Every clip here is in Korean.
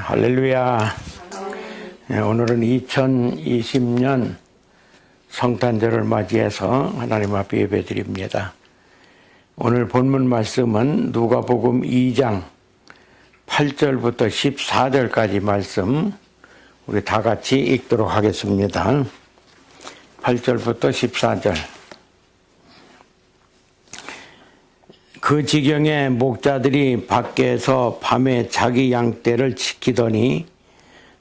할렐루야. 오늘은 2020년 성탄절을 맞이해서 하나님 앞에 예배드립니다. 오늘 본문 말씀은 누가복음 2장 8절부터 14절까지 말씀 우리 다 같이 읽도록 하겠습니다. 8절부터 14절. 그 지경에 목자들이 밖에서 밤에 자기 양떼를 지키더니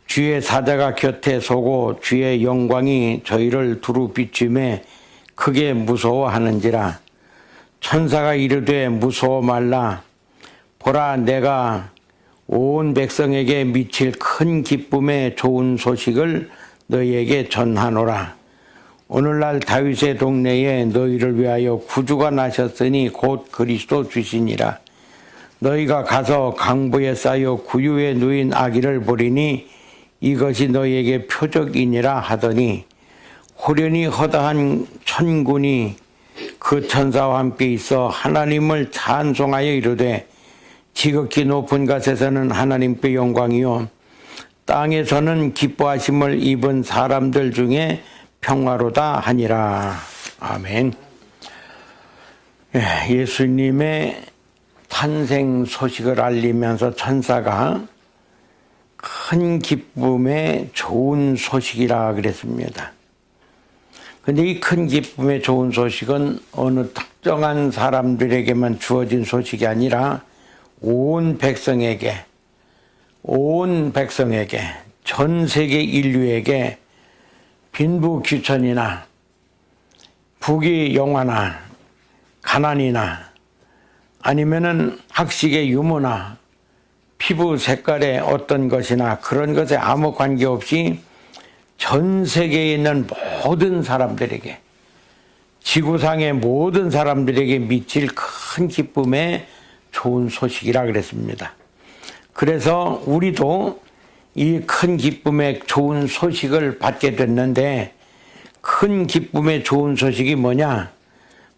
주의 사자가 곁에 서고 주의 영광이 저희를 두루 비추매 크게 무서워하는지라. 천사가 이르되 무서워 말라. 보라, 내가 온 백성에게 미칠 큰 기쁨의 좋은 소식을 너희에게 전하노라. 오늘날 다윗의 동네에 너희를 위하여 구주가 나셨으니 곧 그리스도 주시니라. 너희가 가서 강보에 쌓여 구유에 누인 아기를 보리니 이것이 너희에게 표적이니라 하더니 호련히 허다한 천군이 그 천사와 함께 있어 하나님을 찬송하여 이르되 지극히 높은 곳에서는 하나님께 영광이요 땅에서는 기뻐하심을 입은 사람들 중에 평화로다 하니라. 아멘. 예수님의 탄생 소식을 알리면서 천사가 큰 기쁨의 좋은 소식이라 그랬습니다. 근데 이 큰 기쁨의 좋은 소식은 어느 특정한 사람들에게만 주어진 소식이 아니라 온 백성에게, 전 세계 인류에게 빈부귀천이나 부귀영화나 가난이나 아니면은 학식의 유무나 피부 색깔의 어떤 것이나 그런 것에 아무 관계없이 전 세계에 있는 모든 사람들에게, 지구상의 모든 사람들에게 미칠 큰 기쁨의 좋은 소식이라 그랬습니다. 그래서 우리도 이 큰 기쁨의 좋은 소식을 받게 됐는데, 큰 기쁨의 좋은 소식이 뭐냐?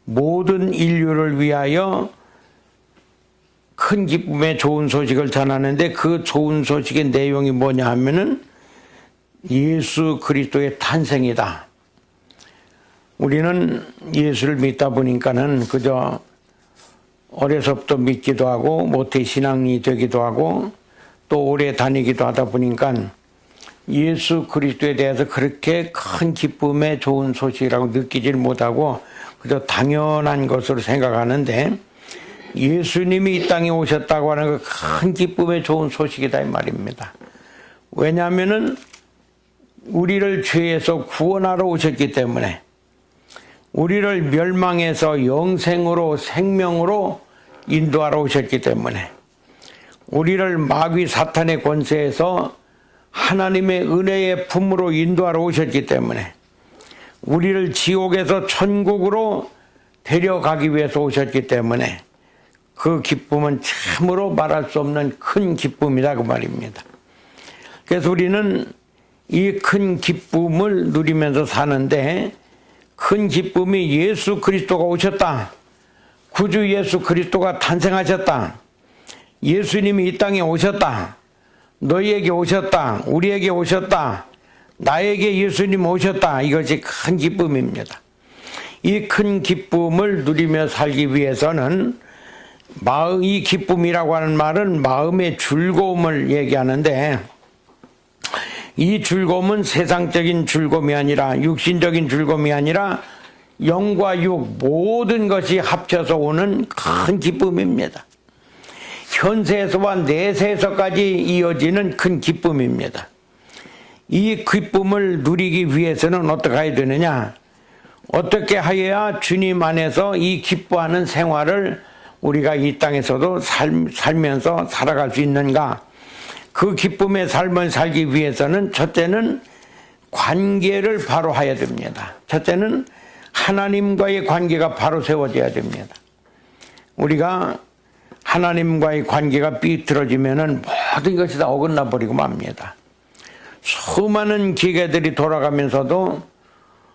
모든 인류를 위하여 큰 기쁨의 좋은 소식을 전하는데 그 좋은 소식의 내용이 뭐냐 하면은 예수 그리스도의 탄생이다. 우리는 예수를 믿다 보니까는 그저 어려서부터 믿기도 하고 모태 신앙이 되기도 하고 또 오래 다니기도 하다 보니까 예수 그리스도에 대해서 그렇게 큰 기쁨의 좋은 소식이라고 느끼질 못하고 그저 당연한 것으로 생각하는데, 예수님이 이 땅에 오셨다고 하는 그 큰 기쁨의 좋은 소식이다 이 말입니다. 왜냐하면은 우리를 죄에서 구원하러 오셨기 때문에, 우리를 멸망에서 영생으로 생명으로 인도하러 오셨기 때문에, 우리를 마귀 사탄의 권세에서 하나님의 은혜의 품으로 인도하러 오셨기 때문에, 우리를 지옥에서 천국으로 데려가기 위해서 오셨기 때문에 그 기쁨은 참으로 말할 수 없는 큰 기쁨이다 그 말입니다. 그래서 우리는 이 큰 기쁨을 누리면서 사는데, 큰 기쁨이 예수 그리스도가 오셨다. 구주 예수 그리스도가 탄생하셨다. 예수님이 이 땅에 오셨다. 너희에게 오셨다. 우리에게 오셨다. 나에게 예수님 오셨다. 이것이 큰 기쁨입니다. 이 큰 기쁨을 누리며 살기 위해서는 이 기쁨이라고 하는 말은 마음의 즐거움을 얘기하는데, 이 즐거움은 세상적인 즐거움이 아니라 육신적인 즐거움이 아니라 영과 육 모든 것이 합쳐서 오는 큰 기쁨입니다. 현세에서와 내세에서까지 이어지는 큰 기쁨입니다. 이 기쁨을 누리기 위해서는 어떻게 해야 되느냐? 어떻게 하여야 주님 안에서 이 기뻐하는 생활을 우리가 이 땅에서도 살면서 살아갈 수 있는가? 그 기쁨의 삶을 살기 위해서는 첫째는 관계를 바로 해야 됩니다. 첫째는 하나님과의 관계가 바로 세워져야 됩니다. 우리가 하나님과의 관계가 삐뚤어지면은 모든 것이 다 어긋나 버리고 맙니다. 수많은 기계들이 돌아가면서도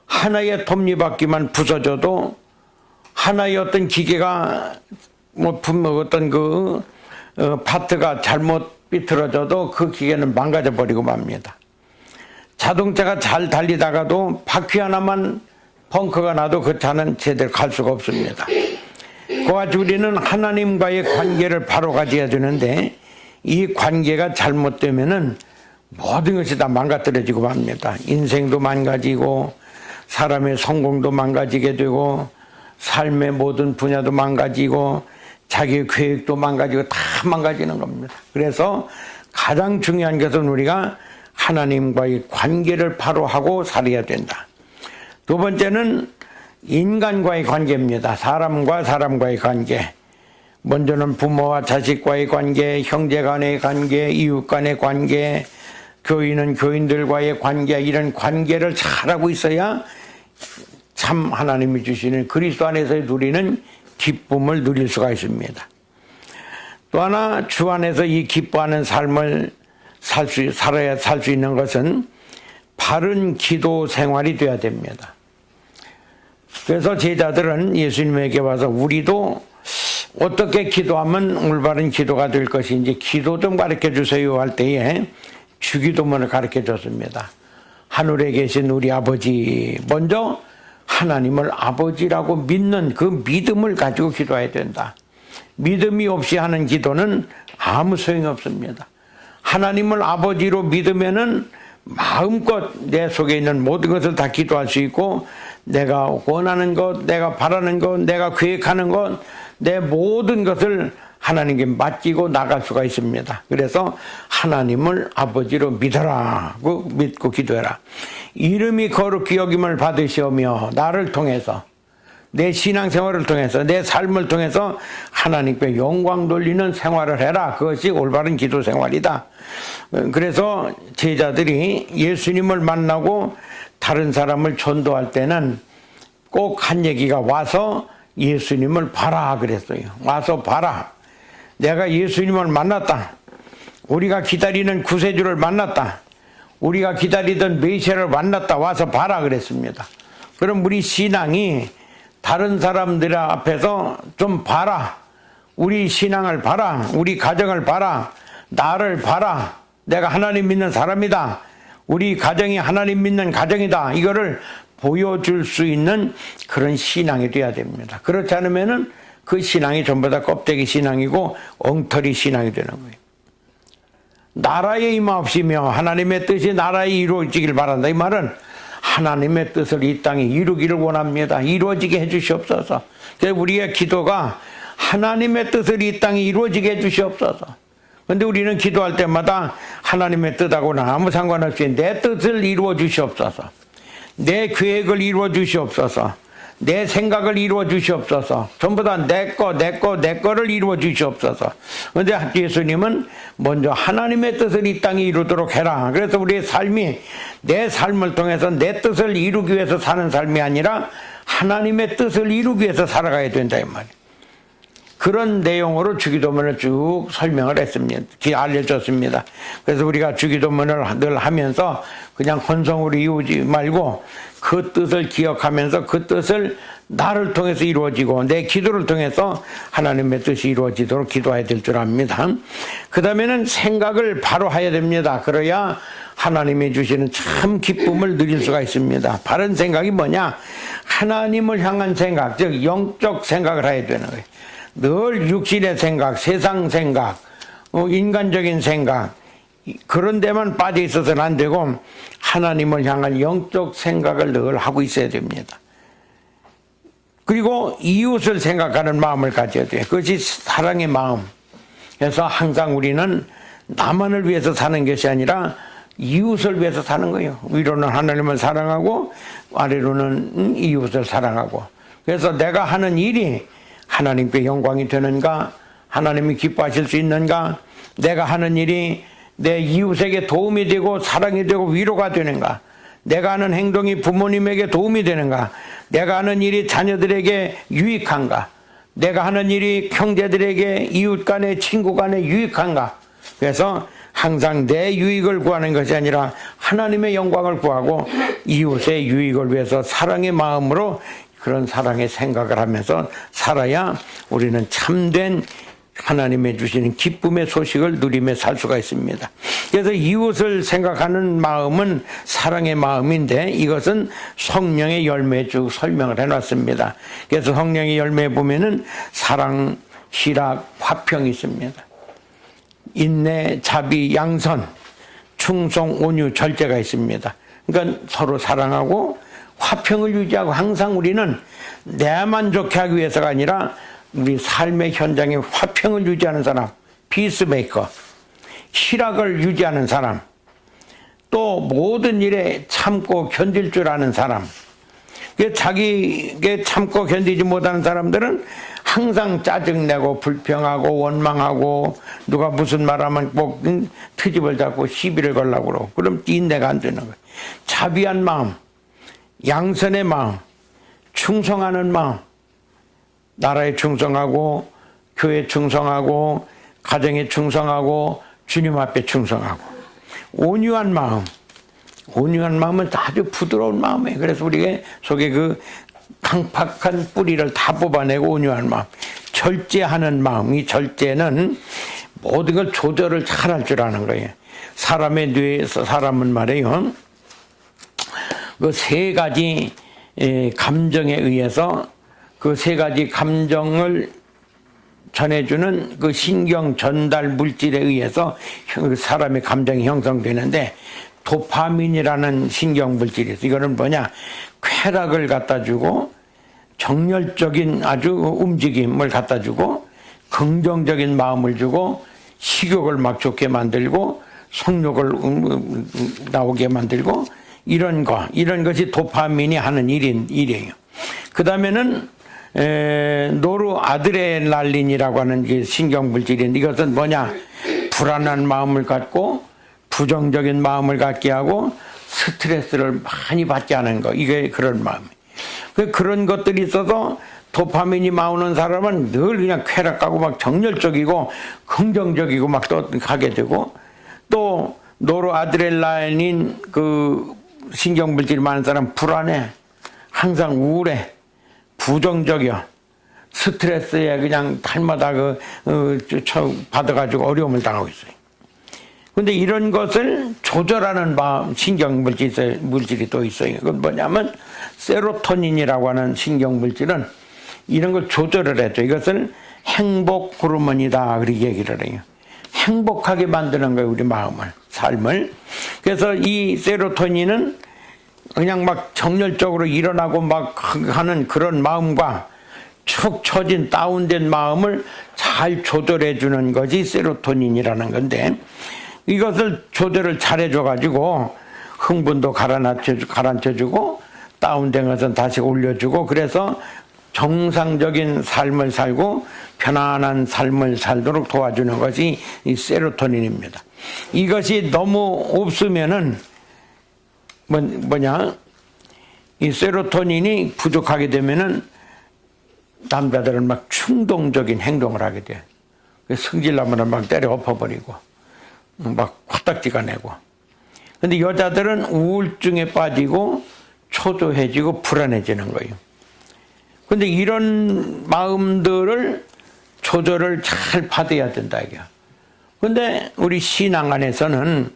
하나의 톱니바퀴만 부서져도 하나의 어떤 기계가 어떤 파트가 잘못 삐뚤어져도 그 기계는 망가져 버리고 맙니다. 자동차가 잘 달리다가도 바퀴 하나만 펑크가 나도 그 차는 제대로 갈 수가 없습니다. 그와 우리는 하나님과의 관계를 바로 가져야 되는데 이 관계가 잘못되면은 모든 것이 다 망가뜨려지고 맙니다. 인생도 망가지고 사람의 성공도 망가지게 되고 삶의 모든 분야도 망가지고 자기 계획도 망가지고 다 망가지는 겁니다. 그래서 가장 중요한 것은 우리가 하나님과의 관계를 바로 하고 살아야 된다. 두 번째는 인간과의 관계입니다. 사람과 사람과의 관계. 먼저는 부모와 자식과의 관계, 형제 간의 관계, 이웃 간의 관계, 교인은 교인들과의 관계, 이런 관계를 잘하고 있어야 참 하나님이 주시는 그리스도 안에서 누리는 기쁨을 누릴 수가 있습니다. 또 하나 주 안에서 이 기뻐하는 삶을 살 수 있는 것은 바른 기도 생활이 되어야 됩니다. 그래서 제자들은 예수님에게 와서 우리도 어떻게 기도하면 올바른 기도가 될 것인지 기도 좀 가르쳐 주세요 할 때에 주기도문을 가르쳐 줬습니다. 하늘에 계신 우리 아버지, 먼저 하나님을 아버지라고 믿는 그 믿음을 가지고 기도해야 된다. 믿음이 없이 하는 기도는 아무 소용이 없습니다. 하나님을 아버지로 믿으면은 마음껏 내 속에 있는 모든 것을 다 기도할 수 있고 내가 원하는 것, 내가 바라는 것, 내가 계획하는 것, 내 모든 것을 하나님께 맡기고 나갈 수가 있습니다. 그래서 하나님을 아버지로 믿어라고 믿고 기도해라. 이름이 거룩히 여김을 받으시오며 나를 통해서 내 신앙생활을 통해서 내 삶을 통해서 하나님께 영광 돌리는 생활을 해라. 그것이 올바른 기도 생활이다. 그래서 제자들이 예수님을 만나고 다른 사람을 전도할 때는 꼭 한 얘기가 와서 예수님을 봐라 그랬어요. 와서 봐라. 내가 예수님을 만났다. 우리가 기다리는 구세주를 만났다. 우리가 기다리던 메시아를 만났다. 와서 봐라 그랬습니다. 그럼 우리 신앙이 다른 사람들 앞에서 좀 봐라. 우리 신앙을 봐라. 우리 가정을 봐라. 나를 봐라. 내가 하나님 믿는 사람이다. 우리 가정이 하나님 믿는 가정이다. 이거를 보여줄 수 있는 그런 신앙이 돼야 됩니다. 그렇지 않으면은 그 신앙이 전부 다 껍데기 신앙이고 엉터리 신앙이 되는 거예요. 나라에 임하옵시며 하나님의 뜻이 나라에 이루어지길 바란다. 이 말은 하나님의 뜻을 이 땅에 이루기를 원합니다. 이루어지게 해주시옵소서. 그래서 우리의 기도가 하나님의 뜻을 이 땅에 이루어지게 해주시옵소서. 그런데 우리는 기도할 때마다 하나님의 뜻하고는 아무 상관없이 내 뜻을 이루어 주시옵소서. 내 계획을 이루어 주시옵소서. 내 생각을 이루어 주시옵소서. 전부 다 내 거를 이루어 주시옵소서. 그런데 예수님은 먼저 하나님의 뜻을 이 땅에 이루도록 해라. 그래서 우리의 삶이 내 삶을 통해서 내 뜻을 이루기 위해서 사는 삶이 아니라 하나님의 뜻을 이루기 위해서 살아가야 된다 이 말이에요. 그런 내용으로 주기도문을 쭉 설명을 했습니다. 알려줬습니다. 그래서 우리가 주기도문을 늘 하면서 그냥 건성으로 이루지 말고 그 뜻을 기억하면서 그 뜻을 나를 통해서 이루어지고 내 기도를 통해서 하나님의 뜻이 이루어지도록 기도해야 될 줄 압니다. 그 다음에는 생각을 바로 해야 됩니다. 그래야 하나님이 주시는 참 기쁨을 누릴 수가 있습니다. 바른 생각이 뭐냐? 하나님을 향한 생각, 즉 영적 생각을 해야 되는 거예요. 늘 육신의 생각, 세상 생각, 인간적인 생각 그런 데만 빠져 있어서는 안 되고 하나님을 향한 영적 생각을 늘 하고 있어야 됩니다. 그리고 이웃을 생각하는 마음을 가져야 돼요. 그것이 사랑의 마음. 그래서 항상 우리는 나만을 위해서 사는 것이 아니라 이웃을 위해서 사는 거예요. 위로는 하나님을 사랑하고 아래로는 이웃을 사랑하고. 그래서 내가 하는 일이 하나님께 영광이 되는가? 하나님이 기뻐하실 수 있는가? 내가 하는 일이 내 이웃에게 도움이 되고 사랑이 되고 위로가 되는가? 내가 하는 행동이 부모님에게 도움이 되는가? 내가 하는 일이 자녀들에게 유익한가? 내가 하는 일이 형제들에게 이웃 간에 친구 간에 유익한가? 그래서 항상 내 유익을 구하는 것이 아니라 하나님의 영광을 구하고 이웃의 유익을 위해서 사랑의 마음으로 그런 사랑의 생각을 하면서 살아야 우리는 참된 하나님의 주시는 기쁨의 소식을 누리며 살 수가 있습니다. 그래서 이웃을 생각하는 마음은 사랑의 마음인데 이것은 성령의 열매에 쭉 설명을 해놨습니다. 그래서 성령의 열매에 보면은 사랑, 희락, 화평이 있습니다. 인내, 자비, 양선, 충성, 온유, 절제가 있습니다. 그러니까 서로 사랑하고 화평을 유지하고 항상 우리는 내만 좋게 하기 위해서가 아니라 우리 삶의 현장에 화평을 유지하는 사람, 피스메이커, 희락을 유지하는 사람, 또 모든 일에 참고 견딜 줄 아는 사람. 자기에게 참고 견디지 못하는 사람들은 항상 짜증내고 불평하고 원망하고 누가 무슨 말하면 꼭 트집을 잡고 시비를 걸려고 그러고 그럼 인내가 안 되는 거예요. 자비한 마음, 양선의 마음, 충성하는 마음, 나라에 충성하고 교회에 충성하고 가정에 충성하고 주님 앞에 충성하고 온유한 마음, 온유한 마음은 아주 부드러운 마음이에요. 그래서 우리가 속에 그 강팍한 뿌리를 다 뽑아내고 온유한 마음, 절제하는 마음. 이 절제는 모든 걸 조절을 잘할 줄 아는 거예요. 사람의 뇌에서 사람은 말이에요, 그 세 가지 감정에 의해서 그 세 가지 감정을 전해주는 그 신경 전달 물질에 의해서 사람의 감정이 형성되는데 도파민이라는 신경 물질이 있어요. 이거는 뭐냐, 쾌락을 갖다 주고 정열적인 아주 움직임을 갖다 주고 긍정적인 마음을 주고 식욕을 막 좋게 만들고 성욕을 나오게 만들고 이런 것이 도파민이 하는 일이에요. 그 다음에는 노르아드레날린이라고 하는 신경 물질인데 이것은 뭐냐, 불안한 마음을 갖고 부정적인 마음을 갖게 하고 스트레스를 많이 받지 않은 거, 이게 그런 마음이에요. 그런 것들이 있어서 도파민이 나오는 사람은 늘 그냥 쾌락하고 막 정열적이고 긍정적이고 막 또 가게 되고, 또 노르아드레날린 그 신경물질이 많은 사람은 불안해, 항상 우울해, 부정적이야, 스트레스에 그냥 달마다 받아가지고 어려움을 당하고 있어요. 근데 이런 것을 조절하는 신경물질이 또 있어요. 그건 뭐냐면 세로토닌이라고 하는 신경물질은 이런 걸 조절을 해줘. 이것을 행복 호르몬이다 그렇게 얘기를 해요. 행복하게 만드는 거예요, 우리 마음을, 삶을. 그래서 이 세로토닌은 그냥 막 정열적으로 일어나고 막 하는 그런 마음과 축 처진 다운된 마음을 잘 조절해 주는 것이 세로토닌이라는 건데, 이것을 조절을 잘 해줘가지고 흥분도 가라앉혀주고 다운된 것은 다시 올려주고, 그래서 정상적인 삶을 살고 편안한 삶을 살도록 도와주는 것이 이 세로토닌입니다. 이것이 너무 없으면은 이 세로토닌이 부족하게 되면은 남자들은 막 충동적인 행동을 하게 돼요. 승질나면 막 때려 엎어버리고 막 코딱지가 내고. 근데 여자들은 우울증에 빠지고 초조해지고 불안해지는 거예요. 근데 이런 마음들을 조절을 잘 받아야 된다 이게. 근데 우리 신앙 안에서는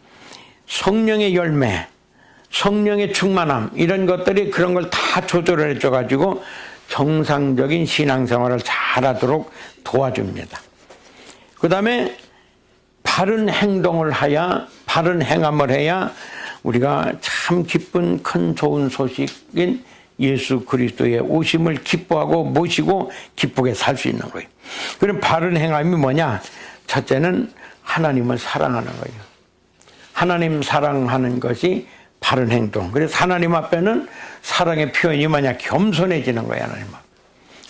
성령의 열매, 성령의 충만함, 이런 것들이 그런 걸 다 조절을 해줘가지고 정상적인 신앙생활을 잘하도록 도와줍니다. 그 다음에 바른 행동을 해야, 바른 행함을 해야 우리가 참 기쁜 큰 좋은 소식인 예수 그리스도의 오심을 기뻐하고 모시고 기쁘게 살 수 있는 거예요. 그럼 바른 행함이 뭐냐? 첫째는 하나님을 사랑하는 거예요. 하나님 사랑하는 것이 바른 행동. 그래서 하나님 앞에는 사랑의 표현이 뭐냐? 겸손해지는 거예요, 하나님 앞에.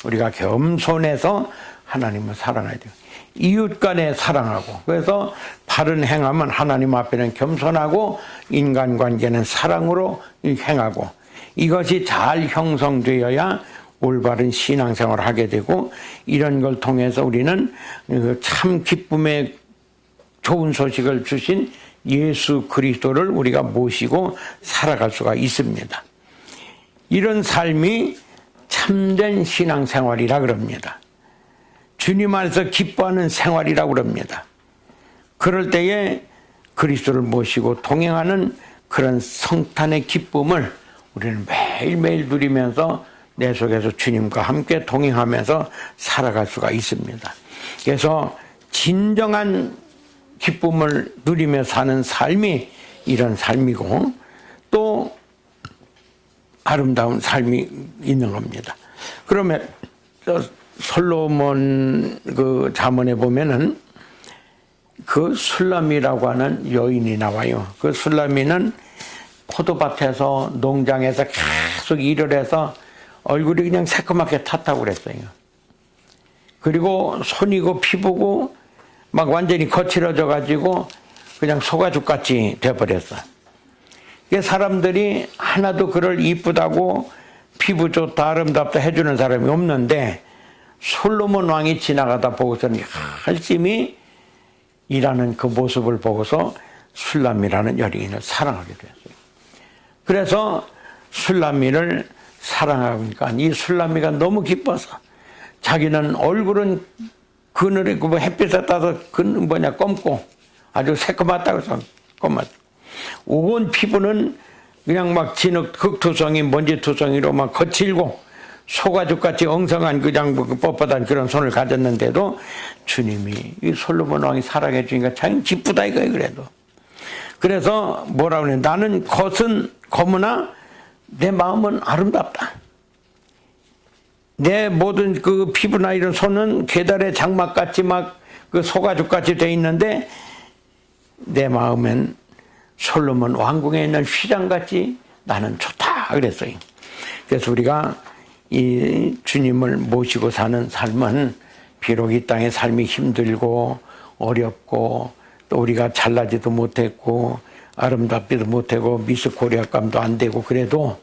우리가 겸손해서 하나님을 사랑해야 돼요. 이웃 간에 사랑하고, 그래서 바른 행함은 하나님 앞에는 겸손하고 인간관계는 사랑으로 행하고, 이것이 잘 형성되어야 올바른 신앙생활을 하게 되고, 이런 걸 통해서 우리는 참 기쁨의 좋은 소식을 주신 예수 그리스도를 우리가 모시고 살아갈 수가 있습니다. 이런 삶이 참된 신앙생활이라 그럽니다. 주님 안에서 기뻐하는 생활이라고 그럽니다. 그럴 때에 그리스도를 모시고 동행하는 그런 성탄의 기쁨을 우리는 매일매일 누리면서 내 속에서 주님과 함께 동행하면서 살아갈 수가 있습니다. 그래서 진정한 기쁨을 누리며 사는 삶이 이런 삶이고 또 아름다운 삶이 있는 겁니다. 그러면 솔로몬 그 잠언에 보면은 그 술람이라고 하는 여인이 나와요. 그 술람이는 포도밭에서 농장에서 계속 일을 해서 얼굴이 그냥 새까맣게 탔다고 그랬어요. 그리고 손이고 피부고 막 완전히 거칠어져 가지고 그냥 소가죽같이 돼버렸어. 사람들이 하나도 그를 이쁘다고 피부 좋다 아름답다 해주는 사람이 없는데 솔로몬 왕이 지나가다 보고서는 열심히 일하는 그 모습을 보고서 술람이라는 여인을 사랑하게 됐어요. 그래서 술람이를 사랑하니까 이 술람이가 너무 기뻐서 자기는 얼굴은 그늘에 그 햇빛에 따서 검고 아주 새까맣다고 해서 검았어. 온 피부는 그냥 막 진흙 흙투성이 먼지투성이로 막 거칠고 소가죽같이 엉성한 그냥 뻣뻣한 그런 손을 가졌는데도 주님이 이 솔로몬 왕이 사랑해 주니까 참 기쁘다 이거예요. 그래도 그래서 뭐라 그래, 나는 겉은 검으나 내 마음은 아름답다. 내 모든 그 피부나 이런 손은 계달의 장막같이 막 그 소가죽같이 돼 있는데 내 마음엔 솔로몬 왕궁에 있는 휘장같이 나는 좋다 그랬어요. 그래서 우리가 이 주님을 모시고 사는 삶은 비록 이 땅의 삶이 힘들고 어렵고 또 우리가 잘나지도 못했고 아름답지도 못하고 미스 코리아감도 안 되고 그래도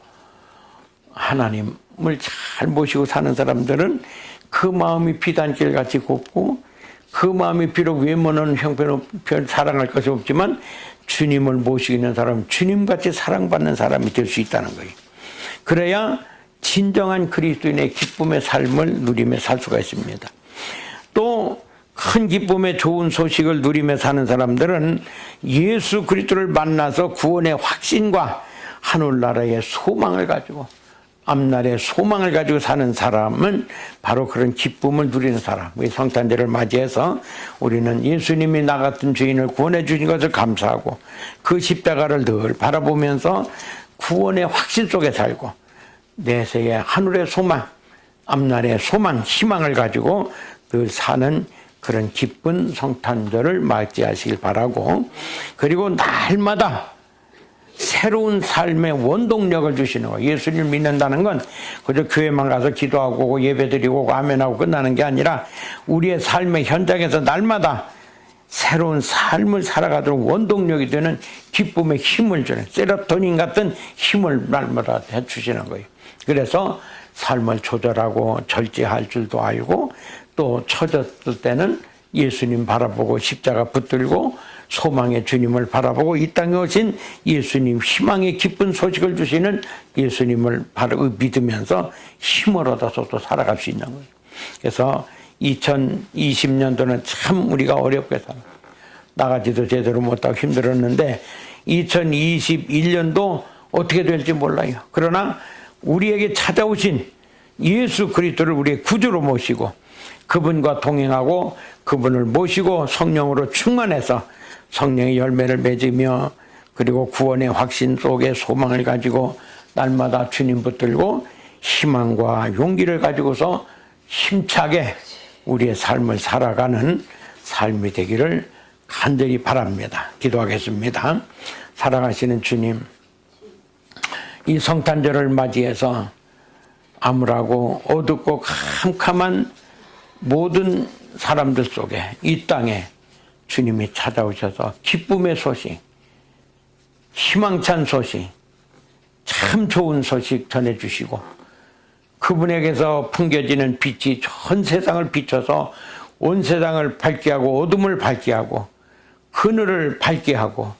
하나님을 잘 모시고 사는 사람들은 그 마음이 비단길같이 곱고 그 마음이 비록 외모는 형편없고 사랑할 것이 없지만 주님을 모시고 있는 사람은 주님같이 사랑받는 사람이 될 수 있다는 거예요. 그래야 진정한 그리스도인의 기쁨의 삶을 누리며 살 수가 있습니다. 또 큰 기쁨의 좋은 소식을 누리며 사는 사람들은 예수 그리스도를 만나서 구원의 확신과 하늘나라의 소망을 가지고 앞날의 소망을 가지고 사는 사람은 바로 그런 기쁨을 누리는 사람. 우리 성탄절을 맞이해서 우리는 예수님이 나 같은 죄인을 구원해 주신 것을 감사하고 그 십자가를 늘 바라보면서 구원의 확신 속에 살고 내세의 하늘의 소망, 앞날의 소망, 희망을 가지고 늘 사는 그런 기쁜 성탄절을 맞이하시길 바라고 그리고 날마다 새로운 삶의 원동력을 주시는 거예요. 예수님을 믿는다는 건 그저 교회만 가서 기도하고 예배드리고 아멘하고 끝나는 게 아니라 우리의 삶의 현장에서 날마다 새로운 삶을 살아가도록 원동력이 되는 기쁨의 힘을 주는 세로토닌 같은 힘을 날마다 해주시는 거예요. 그래서 삶을 조절하고 절제할 줄도 알고 또 처졌을 때는 예수님 바라보고 십자가 붙들고 소망의 주님을 바라보고 이 땅에 오신 예수님 희망의 기쁜 소식을 주시는 예수님을 바로 믿으면서 힘을 얻어서 또 살아갈 수 있는 거예요. 그래서 2020년도는 참 우리가 어렵게 살아 나가지도 제대로 못하고 힘들었는데 2021년도 어떻게 될지 몰라요. 그러나 우리에게 찾아오신 예수 그리스도를 우리의 구주로 모시고 그분과 동행하고 그분을 모시고 성령으로 충만해서 성령의 열매를 맺으며 그리고 구원의 확신 속에 소망을 가지고 날마다 주님 붙들고 희망과 용기를 가지고서 힘차게 우리의 삶을 살아가는 삶이 되기를 간절히 바랍니다. 기도하겠습니다. 사랑하시는 주님, 이 성탄절을 맞이해서 암울하고 어둡고 캄캄한 모든 사람들 속에 이 땅에 주님이 찾아오셔서 기쁨의 소식, 희망찬 소식, 참 좋은 소식 전해주시고 그분에게서 풍겨지는 빛이 전 세상을 비춰서 온 세상을 밝게 하고 어둠을 밝게 하고 그늘을 밝게 하고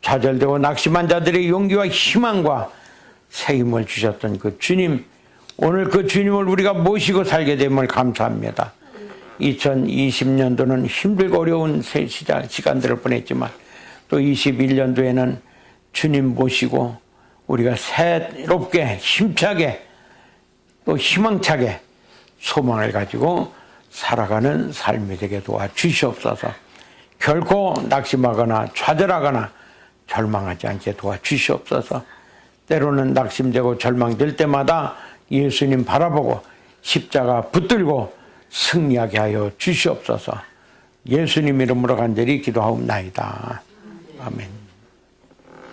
좌절되고 낙심한 자들의 용기와 희망과 새 힘을 주셨던 그 주님, 오늘 그 주님을 우리가 모시고 살게 됨을 감사합니다. 2020년도는 힘들고 어려운 시간들을 보냈지만 또 21년도에는 주님 모시고 우리가 새롭게 힘차게 또 희망차게 소망을 가지고 살아가는 삶이 되게 도와주시옵소서. 결코 낙심하거나 좌절하거나 절망하지 않게 도와주시옵소서. 때로는 낙심되고 절망될 때마다 예수님 바라보고 십자가 붙들고 승리하게 하여 주시옵소서. 예수님 이름으로 간절히 기도하옵나이다. 아멘.